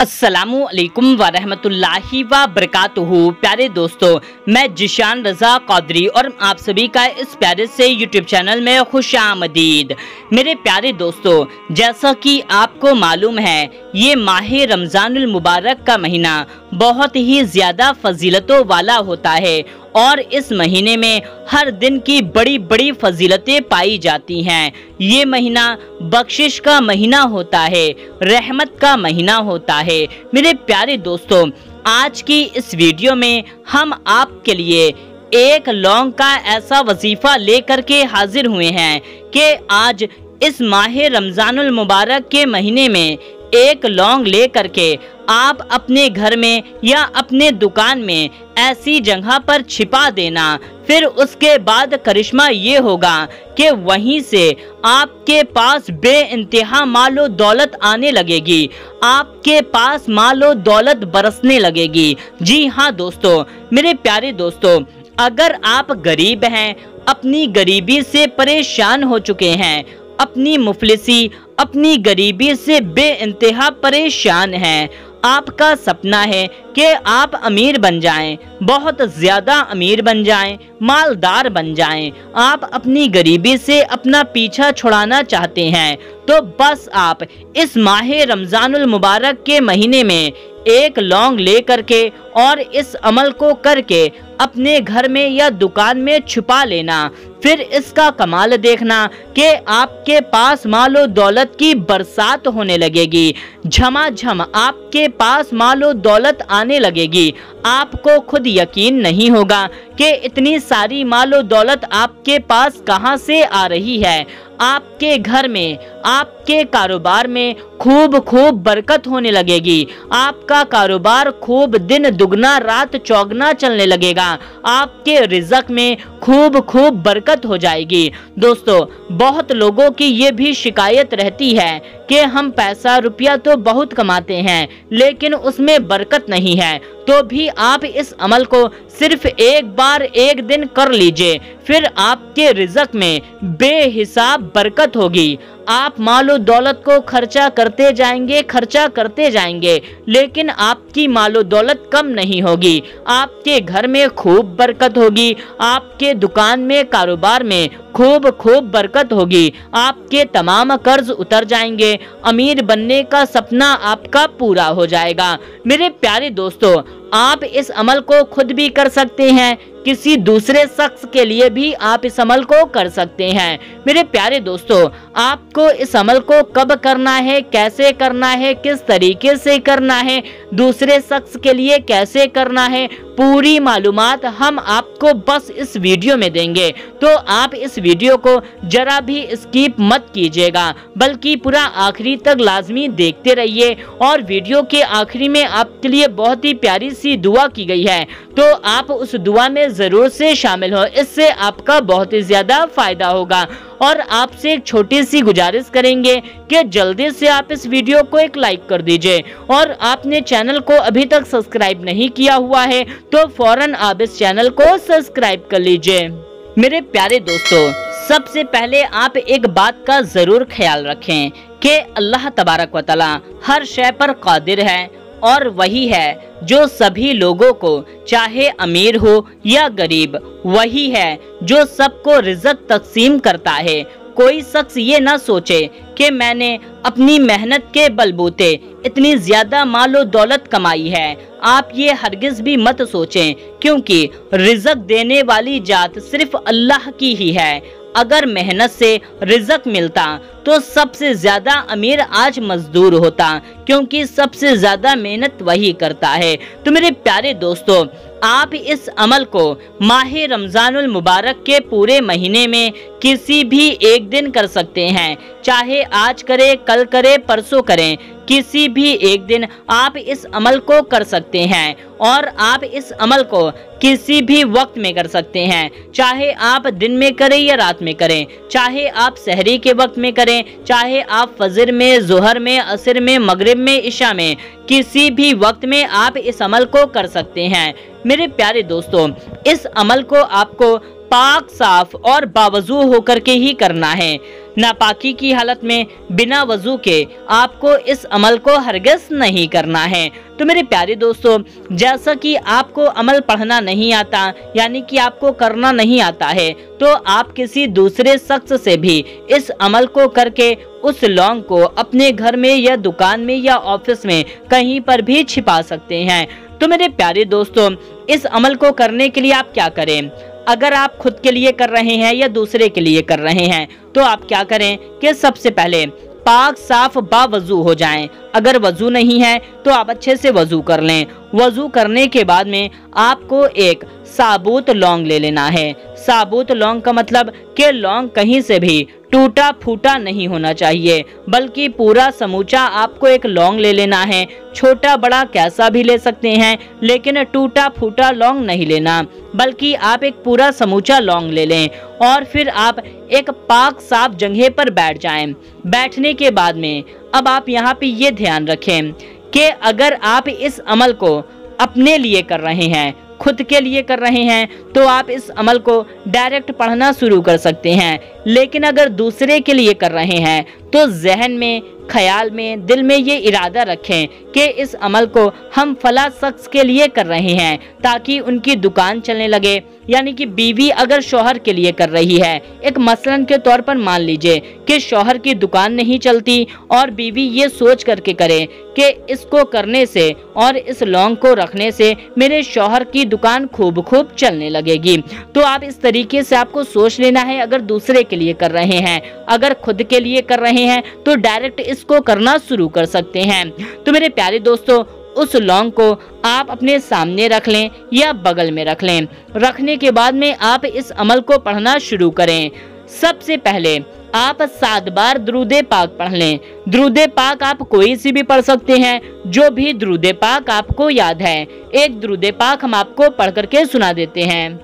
अस्सलामुअलैकुम वरहमतुल्लाहि व बरकातुहू। प्यारे दोस्तों, मैं जिशान रज़ा क़ादरी और आप सभी का इस प्यारे से यूट्यूब चैनल में खुशामदीद। मेरे प्यारे दोस्तों, जैसा कि आपको मालूम है, ये माह रमज़ानुल मुबारक का महीना बहुत ही ज़्यादा फजीलतों वाला होता है और इस महीने में हर दिन की बड़ी बड़ी फजीलतें पाई जाती हैं। ये महीना बख्शिश का महीना होता है, रहमत का महीना होता है। मेरे प्यारे दोस्तों, आज की इस वीडियो में हम आपके लिए एक लौंग का ऐसा वजीफा लेकर के हाजिर हुए हैं कि आज इस माह रमज़ानुल मुबारक के महीने में एक लौंग ले करके आप अपने घर में या अपने दुकान में ऐसी जगह पर छिपा देना। फिर उसके बाद करिश्मा ये होगा कि वहीं से आपके पास बेइंतहा मालो दौलत आने लगेगी, आपके पास मालो दौलत बरसने लगेगी। जी हाँ दोस्तों, मेरे प्यारे दोस्तों, अगर आप गरीब हैं, अपनी गरीबी से परेशान हो चुके हैं, अपनी मुफलिसी अपनी गरीबी से बेइंतहा परेशान हैं, आपका सपना है कि आप अमीर बन जाएं, बहुत ज़्यादा अमीर बन जाएं, मालदार बन जाएं, आप अपनी गरीबी से अपना पीछा छुड़ाना चाहते हैं, तो बस आप इस माह रमज़ानुल मुबारक के महीने में एक लौंग ले करके और इस अमल को करके अपने घर में या दुकान में छुपा लेना। फिर इसका कमाल देखना कि आपके पास मालो दौलत की बरसात होने लगेगी, झमाझम आपके पास मालो दौलत आने लगेगी। आपको खुद यकीन नहीं होगा कि इतनी सारी मालो दौलत आपके पास कहां से आ रही है। आपके घर में, आपके कारोबार में खूब खूब बरकत होने लगेगी, आपका कारोबार खूब दिन दुगना रात चौगना चलने लगेगा, आपके रिज़्क में खूब खूब बरकत हो जाएगी। दोस्तों, बहुत लोगों की ये भी शिकायत रहती है कि हम पैसा रुपया तो बहुत कमाते हैं लेकिन उसमें बरकत नहीं है। तो भी आप इस अमल को सिर्फ एक बार एक दिन कर लीजिए, फिर आपके रिज़्क में बेहिसाब बरकत होगी। आप मालो दौलत को खर्चा करते जाएंगे लेकिन आपकी मालो दौलत कम नहीं होगी। आपके घर में खूब बरकत होगी, आपके दुकान में कारोबार में खूब खूब बरकत होगी, आपके तमाम कर्ज उतर जाएंगे, अमीर बनने का सपना आपका पूरा हो जाएगा। मेरे प्यारे दोस्तों, आप इस अमल को खुद भी कर सकते हैं, किसी दूसरे शख्स के लिए भी आप इस अमल को कर सकते हैं। मेरे प्यारे दोस्तों, आपको इस अमल को कब करना है, कैसे करना है, किस तरीके से करना है, दूसरे शख्स के लिए कैसे करना है, पूरी मालूमात हम आपको बस इस वीडियो में देंगे। तो आप इस वीडियो को जरा भी स्किप मत कीजिएगा, बल्कि पूरा आखिरी तक लाजमी देखते रहिए। और वीडियो के आखिरी में आपके लिए बहुत ही प्यारी सी दुआ की गई है, तो आप उस दुआ में जरूर से शामिल हो, इससे आपका बहुत ही ज्यादा फायदा होगा। और आपसे एक छोटी सी गुजारिश करेंगे कि जल्दी से आप इस वीडियो को एक लाइक कर दीजिए और आपने चैनल को अभी तक सब्सक्राइब नहीं किया हुआ है तो फौरन आप इस चैनल को सब्सक्राइब कर लीजिए। मेरे प्यारे दोस्तों, सबसे पहले आप एक बात का जरूर ख्याल रखें कि अल्लाह तबारक व तआला हर शय पर कादिर है और वही है जो सभी लोगों को, चाहे अमीर हो या गरीब, वही है जो सबको रिज़्क तकसीम करता है। कोई शख्स ये ना सोचे कि मैंने अपनी मेहनत के बलबूते इतनी ज्यादा मालो दौलत कमाई है। आप ये हरगिज भी मत सोचें, क्योंकि रिज़्क देने वाली जात सिर्फ अल्लाह की ही है। अगर मेहनत से रिज़्क मिलता तो सबसे ज्यादा अमीर आज मजदूर होता, क्योंकि सबसे ज्यादा मेहनत वही करता है। तो मेरे प्यारे दोस्तों, आप इस अमल को माह रमज़ानुल मुबारक के पूरे महीने में किसी भी एक दिन कर सकते हैं, चाहे आज करें, कल करें, परसों करें, किसी भी एक दिन आप इस अमल को कर सकते हैं। और आप इस अमल को किसी भी वक्त में कर सकते हैं, चाहे आप दिन में करें या रात में करें, चाहे आप सहरी के वक्त में करें, चाहे आप फजर में, जोहर में, असर में, मगरिब में, इशा में, किसी भी वक्त में आप इस अमल को कर सकते हैं। मेरे प्यारे दोस्तों, इस अमल को आपको पाक साफ और बावजू होकर के ही करना है। नापाकी की हालत में बिना वजू के आपको इस अमल को हरगिज़ नहीं करना है। तो मेरे प्यारे दोस्तों, जैसा कि आपको अमल पढ़ना नहीं आता, यानी कि आपको करना नहीं आता है, तो आप किसी दूसरे शख्स से भी इस अमल को करके उस लौंग को अपने घर में या दुकान में या ऑफिस में कहीं पर भी छिपा सकते हैं। तो मेरे प्यारे दोस्तों, इस अमल को करने के लिए आप क्या करें? अगर आप खुद के लिए कर रहे हैं या दूसरे के लिए कर रहे हैं, तो आप क्या करें कि सबसे पहले पाक साफ बावजू हो जाएं। अगर वजू नहीं है तो आप अच्छे से वजू कर लें। वजू करने के बाद में आपको एक साबुत लौंग ले लेना है। साबुत लौंग का मतलब कि लौंग कहीं से भी टूटा फूटा नहीं होना चाहिए, बल्कि पूरा समूचा आपको एक लौंग ले लेना है। छोटा बड़ा कैसा भी ले सकते हैं, लेकिन टूटा फूटा लौंग नहीं लेना, बल्कि आप एक पूरा समूचा लौंग ले लें और फिर आप एक पाक साफ जगह पर बैठ जाएं। बैठने के बाद में अब आप यहाँ पे ये ध्यान रखें कि अगर आप इस अमल को अपने लिए कर रहे हैं, खुद के लिए कर रहे हैं, तो आप इस अमल को डायरेक्ट पढ़ना शुरू कर सकते हैं। लेकिन अगर दूसरे के लिए कर रहे हैं तो जहन में, ख्याल में, दिल में ये इरादा रखें कि इस अमल को हम फला शख्स के लिए कर रहे हैं ताकि उनकी दुकान चलने लगे। यानी कि बीवी अगर शौहर के लिए कर रही है, एक मसलन के तौर पर मान लीजिए कि शौहर की दुकान नहीं चलती और बीवी ये सोच करके करे कि इसको करने से और इस लौंग को रखने से मेरे शौहर की दुकान खूब चलने लगेगी। तो आप इस तरीके से आपको सोच लेना है। अगर दूसरे के लिए कर रहे हैं, अगर खुद के लिए कर रहे हैं, तो डायरेक्ट इसको करना शुरू कर सकते हैं। तो मेरे प्यारे दोस्तों, उस लौंग को आप अपने सामने रख लें या बगल में रख लें। रखने के बाद में आप इस अमल को पढ़ना शुरू करें। सबसे पहले आप 7 बार दुरूदे पाक पढ़ लें। दुरूदे पाक आप कोई सी भी पढ़ सकते हैं, जो भी दुरूदे पाक आपको याद है। एक दुरूदे पाक हम आपको पढ़ करके सुना देते हैं,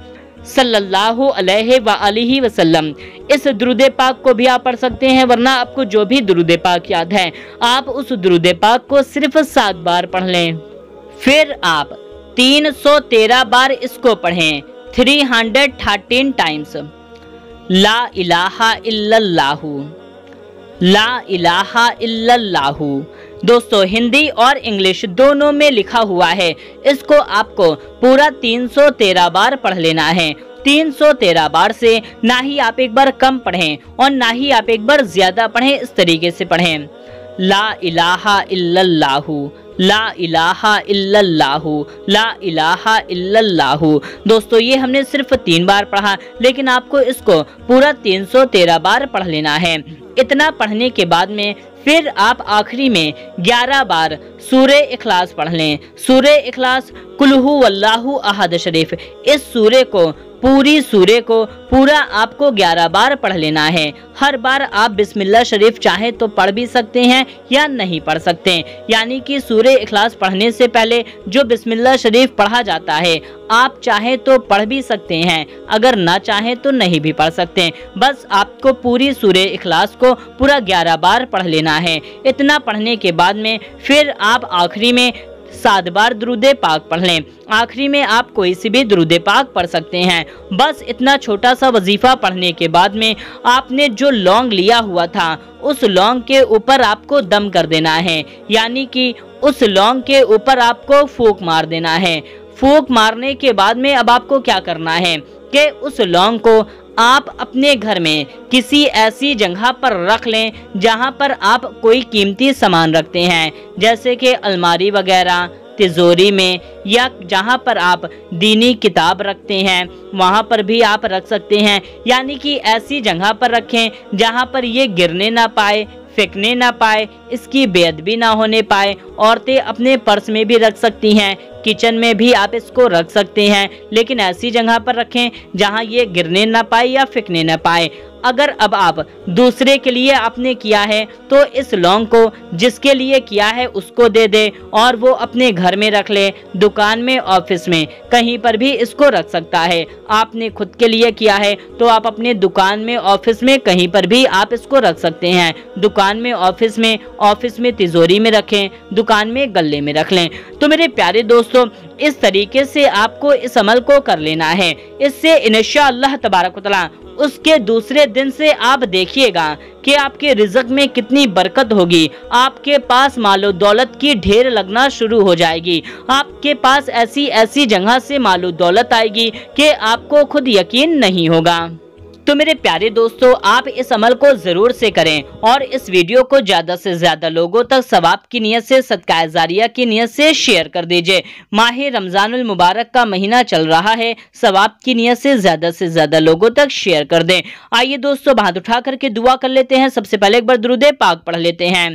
सल्लल्लाहु अलैहि वसल्लम। इस दुरूदे पाक को भी आप पढ़ सकते हैं, वरना आपको जो भी दुरूदे पाक याद है आप उस दुरूदे पाक को सिर्फ 7 बार पढ़ लें। फिर आप 313 बार इसको पढ़ें, 313 टाइम्स। ला इलाहा इल्लल्लाहु, ला इलाहा इल्लल्लाहु। दोस्तों, हिंदी और इंग्लिश दोनों में लिखा हुआ है। इसको आपको पूरा 313 बार पढ़ लेना है। 313 बार से ना ही आप एक बार कम पढ़ें और ना ही आप एक बार ज्यादा पढ़ें, इस तरीके से पढ़ें। ला इलाहा इल्लल्लाहु, ला इलाहा इल्लल्लाहु, ला इलाहा इल्लल्लाहु। दोस्तों, ये हमने सिर्फ 3 बार पढ़ा, लेकिन आपको इसको पूरा 313 बार पढ़ लेना है। इतना पढ़ने के बाद में फिर आप आखिरी में 11 बार सूरे इखलास पढ़ लें। सूरे इखलास कुल्हु वल्लाहु अहद शरीफ, इस सूरे को पूरी सूरे को पूरा आपको 11 बार पढ़ लेना है। हर बार आप बिस्मिल्लाह शरीफ चाहे तो पढ़ भी सकते हैं या नहीं पढ़ सकते, यानी कि सूरे इखलास पढ़ने से पहले जो बिस्मिल्लाह शरीफ पढ़ा जाता है आप चाहे तो पढ़ भी सकते हैं, अगर ना चाहे तो नहीं भी पढ़ सकते। बस आपको पूरी सूरे इखलास को पूरा 11 बार पढ़ लेना है। इतना पढ़ने के बाद में फिर आप आखिरी में 7 बार दुरूदे पाक पढ़ लें। आखिरी में आप कोई सी भी दुरूदे पाक पढ़ सकते हैं। बस इतना छोटा सा वजीफा पढ़ने के बाद में आपने जो लौंग लिया हुआ था उस लौंग के ऊपर आपको दम कर देना है, यानी कि उस लौंग के ऊपर आपको फूंक मार देना है। फूंक मारने के बाद में अब आपको क्या करना है कि उस लौंग को आप अपने घर में किसी ऐसी जगह पर रख लें जहां पर आप कोई कीमती सामान रखते हैं, जैसे कि अलमारी वगैरह, तिजोरी में, या जहां पर आप दीनी किताब रखते हैं वहां पर भी आप रख सकते हैं। यानी कि ऐसी जगह पर रखें जहां पर ये गिरने ना पाए, फेंकने ना पाए, इसकी बेअदबी ना होने पाए। औरतें अपने पर्स में भी रख सकती हैं, किचन में भी आप इसको रख सकते हैं, लेकिन ऐसी जगह पर रखें जहां ये गिरने ना पाए या फेंकने ना पाए। अगर अब आप दूसरे के लिए आपने किया है तो इस लौंग को जिसके लिए किया है उसको दे दे और वो अपने घर में रख ले, दुकान में, ऑफिस में, कहीं पर भी इसको रख सकता है। आपने खुद के लिए किया है तो आप अपने दुकान में, ऑफिस में, कहीं पर भी आप इसको रख सकते हैं। दुकान में, ऑफिस में तिजोरी में रखें, दुकान में गल्ले में रख लें। तो मेरे प्यारे दोस्तों, इस तरीके से आपको इस अमल को कर लेना है। इससे इंशाअल्लाह तबारक व तआला उसके दूसरे दिन से आप देखिएगा कि आपके रिज़्क में कितनी बरकत होगी। आपके पास मालो दौलत की ढेर लगना शुरू हो जाएगी। आपके पास ऐसी ऐसी जगह से मालो दौलत आएगी कि आपको खुद यकीन नहीं होगा। तो मेरे प्यारे दोस्तों, आप इस अमल को जरूर से करें और इस वीडियो को ज्यादा से ज्यादा लोगों तक सवाब की नियत से, सदका जारिया की नियत से शेयर कर दीजिए। माह रमजानुल मुबारक का महीना चल रहा है, सवाब की नियत से ज्यादा लोगों तक शेयर कर दें। आइए दोस्तों, हाथ उठा करके दुआ कर लेते हैं। सबसे पहले एक बार दुरूद पाक पढ़ लेते हैं।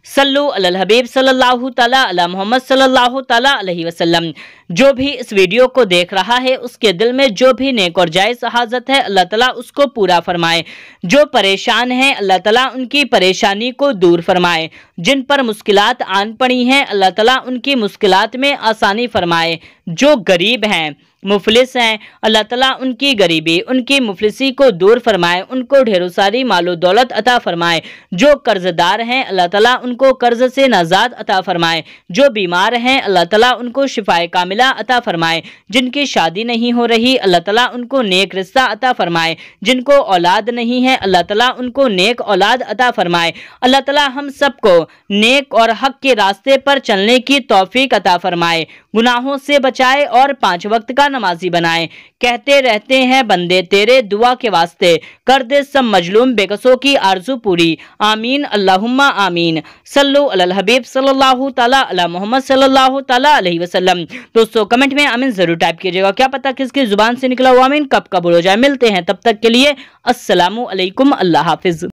सल्लु अलल हबीब सल्लल्लाहु ताला अला मोहम्मद सल्लल्लाहु ताला अलैहि वसल्लम। जो भी इस वीडियो को देख रहा है उसके दिल में जो भी नेक और जायज़ हाजत है अल्लाह ताला उसको पूरा फरमाए। जो परेशान है अल्लाह ताला उनकी परेशानी को दूर फरमाए। जिन पर मुश्किलात आन पड़ी हैं अल्लाह ताला उनकी मुश्किलात में आसानी फरमाए। जो गरीब हैं, मुफलिस हैं, अल्लाह ताला उनकी गरीबी, उनकी मुफलिसी को दूर फरमाए, उनको ढेरों सारी मालो दौलत अता फरमाए। जो कर्जदार हैं अल्लाह ताला उनको कर्ज से नजात अता फरमाए। जो बीमार हैं अल्लाह ताला उनको शिफाए कामिला अता फरमाए। जिनकी शादी नहीं हो रही अल्लाह ताला उनको नेक रिश्ता अता फरमाए। जिनको औलाद नहीं है अल्लाह ताला उनको नेक औलाद अता फरमाए। अल्लाह ताला हम सबको नेक और हक के रास्ते पर चलने की तौफीक अता फरमाए, गुनाहों से बचाए और 5 वक्त का नमाजी बनाए। कहते रहते हैं बंदे तेरे, दुआ के वास्ते कर दे सब मजलूम बेकसों की आरजू पूरी। आमीन अल्लाहुम्मा आमीन। सल्लु अलल हबीब सल्लल्लाहु ताला अला मोहम्मद सल्लल्लाहु ताला अलैहि वसल्लम। दोस्तों कमेंट में आमीन जरूर टाइप कीजिएगा। क्या पता किसकी जुबान से निकला हुआ आमीन कब कबूल हो जाए। मिलते हैं, तब तक के लिए अस्सलामु अलैकुम, अल्लाह हाफिज।